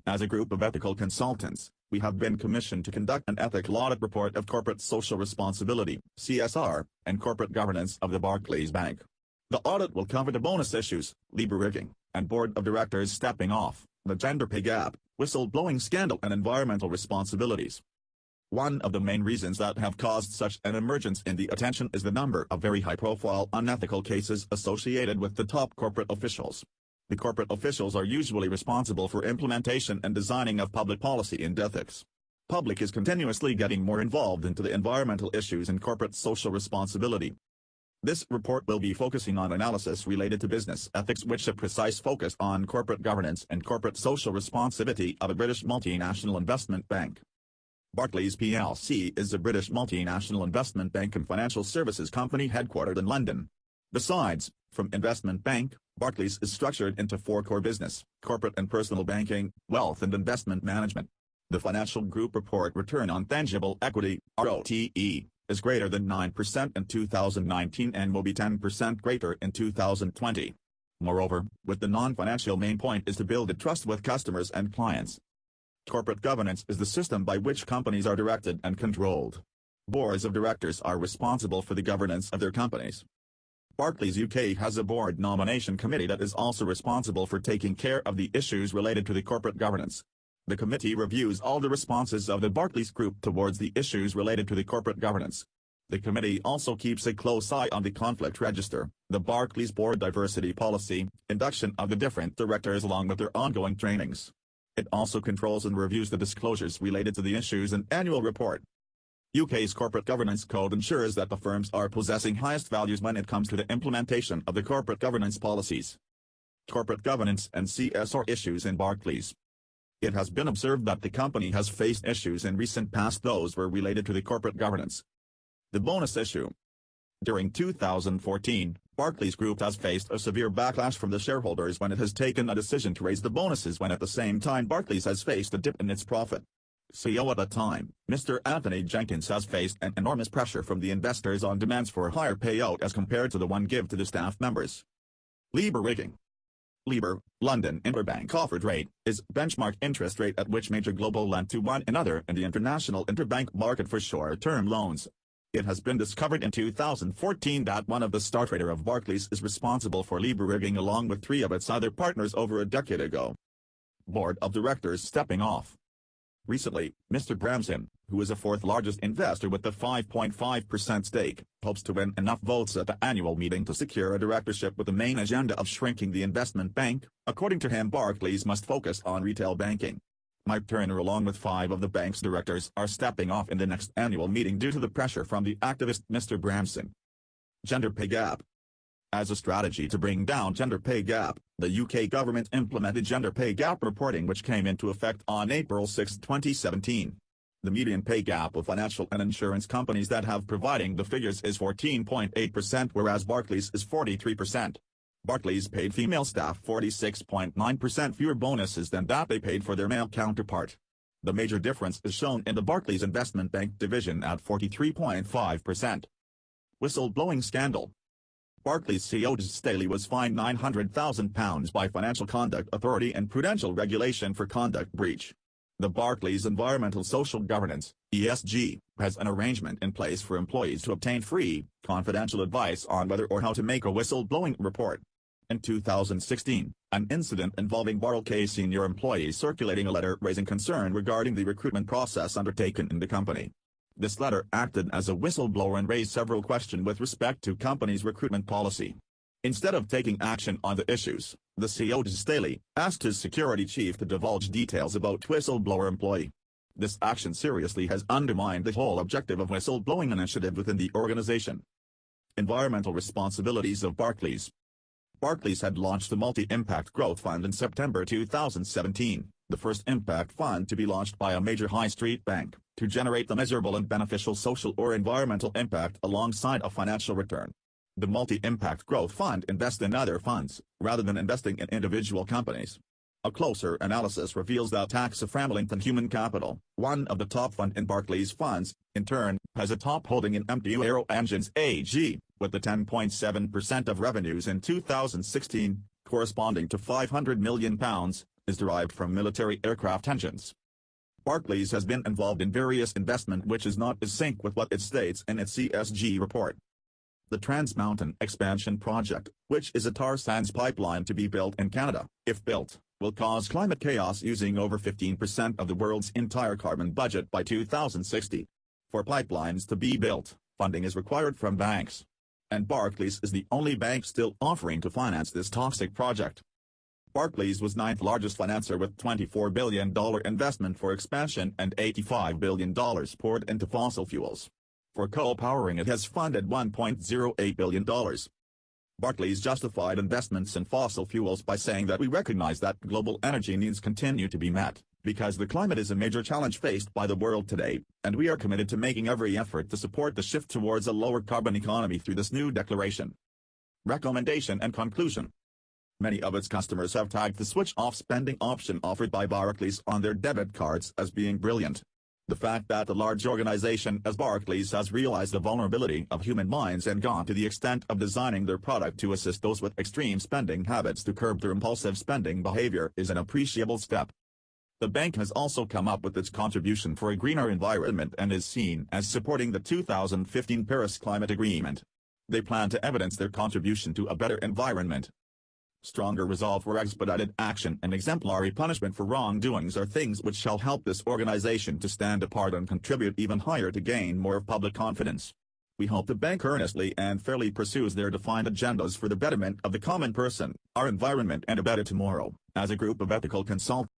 As a group of ethical consultants, we have been commissioned to conduct an ethical audit report of corporate social responsibility, CSR, and corporate governance of the Barclays Bank. The audit will cover the bonus issues, leaver rigging, and board of directors stepping off, the gender pay gap, whistleblowing scandal and environmental responsibilities. One of the main reasons that have caused such an emergence in the attention is the number of very high-profile unethical cases associated with the top corporate officials. The corporate officials are usually responsible for implementation and designing of public policy and ethics. Public is continuously getting more involved into the environmental issues and corporate social responsibility. This report will be focusing on analysis related to business ethics, with a precise focus on corporate governance and corporate social responsibility of a British multinational investment bank. Barclays plc is a British multinational investment bank and financial services company headquartered in London. Besides, from investment bank, Barclays is structured into 4 core business, corporate and personal banking, wealth and investment management. The financial group report return on tangible equity, ROTE, is greater than 9% in 2019 and will be 10% greater in 2020. Moreover, with the non-financial main point is to build a trust with customers and clients. Corporate governance is the system by which companies are directed and controlled. Boards of directors are responsible for the governance of their companies. Barclays UK has a board nomination committee that is also responsible for taking care of the issues related to the corporate governance. The committee reviews all the responses of the Barclays Group towards the issues related to the corporate governance. The committee also keeps a close eye on the conflict register, the Barclays board diversity policy, induction of the different directors along with their ongoing trainings. It also controls and reviews the disclosures related to the issues and annual report. UK's corporate governance code ensures that the firms are possessing highest values when it comes to the implementation of the corporate governance policies. Corporate governance and CSR issues in Barclays. It has been observed that the company has faced issues in recent past. Those were related to the corporate governance. The bonus issue. During 2014, Barclays Group has faced a severe backlash from the shareholders when it has taken a decision to raise the bonuses, when at the same time Barclays has faced a dip in its profit. CEO at the time, Mr. Anthony Jenkins, has faced an enormous pressure from the investors on demands for a higher payout as compared to the one given to the staff members. Leaver rigging. LIBOR, London Interbank Offered Rate, is benchmark interest rate at which major global lend to one another in the international interbank market for short-term loans. It has been discovered in 2014 that one of the star trader of Barclays is responsible for LIBOR rigging along with 3 of its other partners over a decade ago. Board of directors stepping off. Recently, Mr. Bramson, who is a 4th largest investor with a 5.5% stake, hopes to win enough votes at the annual meeting to secure a directorship with the main agenda of shrinking the investment bank. According to him, Barclays must focus on retail banking. Mike Turner along with 5 of the bank's directors are stepping off in the next annual meeting due to the pressure from the activist Mr. Bramson. Gender pay gap. As a strategy to bring down gender pay gap, the UK government implemented gender pay gap reporting, which came into effect on April 6, 2017. The median pay gap of financial and insurance companies that have providing the figures is 14.8%, whereas Barclays is 43%. Barclays paid female staff 46.9% fewer bonuses than that they paid for their male counterpart. The major difference is shown in the Barclays Investment Bank division at 43.5%. Whistleblowing scandal. Barclays CEO Staley was fined £900,000 by Financial Conduct Authority and Prudential Regulation for conduct breach. The Barclays Environmental Social Governance, ESG, has an arrangement in place for employees to obtain free, confidential advice on whether or how to make a whistleblowing report. In 2016, an incident involving Barclays senior employees circulating a letter raising concern regarding the recruitment process undertaken in the company. This letter acted as a whistleblower and raised several questions with respect to company's recruitment policy. Instead of taking action on the issues, the CEO Staley asked his security chief to divulge details about whistleblower employee. This action seriously has undermined the whole objective of whistleblowing initiative within the organization. Environmental responsibilities of Barclays. Barclays had launched the Multi-Impact Growth Fund in September 2017, the first impact fund to be launched by a major high street bank, to generate the measurable and beneficial social or environmental impact alongside a financial return. The Multi-Impact Growth Fund invests in other funds, rather than investing in individual companies. A closer analysis reveals that Taxa Framlington Human Capital, one of the top fund in Barclays funds, in turn, has a top holding in MTU Aero Engines AG, with the 10.7% of revenues in 2016, corresponding to £500 million, is derived from military aircraft engines. Barclays has been involved in various investment which is not in sync with what it states in its ESG report. The Trans Mountain Expansion Project, which is a tar sands pipeline to be built in Canada, if built, will cause climate chaos using over 15% of the world's entire carbon budget by 2060. For pipelines to be built, funding is required from banks. And Barclays is the only bank still offering to finance this toxic project. Barclays was ninth largest financer with $24 billion investment for expansion and $85 billion poured into fossil fuels. For co-powering it has funded $1.08 billion. Barclays justified investments in fossil fuels by saying that we recognize that global energy needs continue to be met, because the climate is a major challenge faced by the world today, and we are committed to making every effort to support the shift towards a lower carbon economy through this new declaration. Recommendation and conclusion. Many of its customers have tagged the switch-off spending option offered by Barclays on their debit cards as being brilliant. The fact that a large organization as Barclays has realized the vulnerability of human minds and gone to the extent of designing their product to assist those with extreme spending habits to curb their impulsive spending behavior is an appreciable step. The bank has also come up with its contribution for a greener environment and is seen as supporting the 2015 Paris Climate Agreement. They plan to evidence their contribution to a better environment. Stronger resolve for expedited action and exemplary punishment for wrongdoings are things which shall help this organization to stand apart and contribute even higher to gain more of public confidence. We hope the bank earnestly and fairly pursues their defined agendas for the betterment of the common person, our environment and a better tomorrow, as a group of ethical consultants.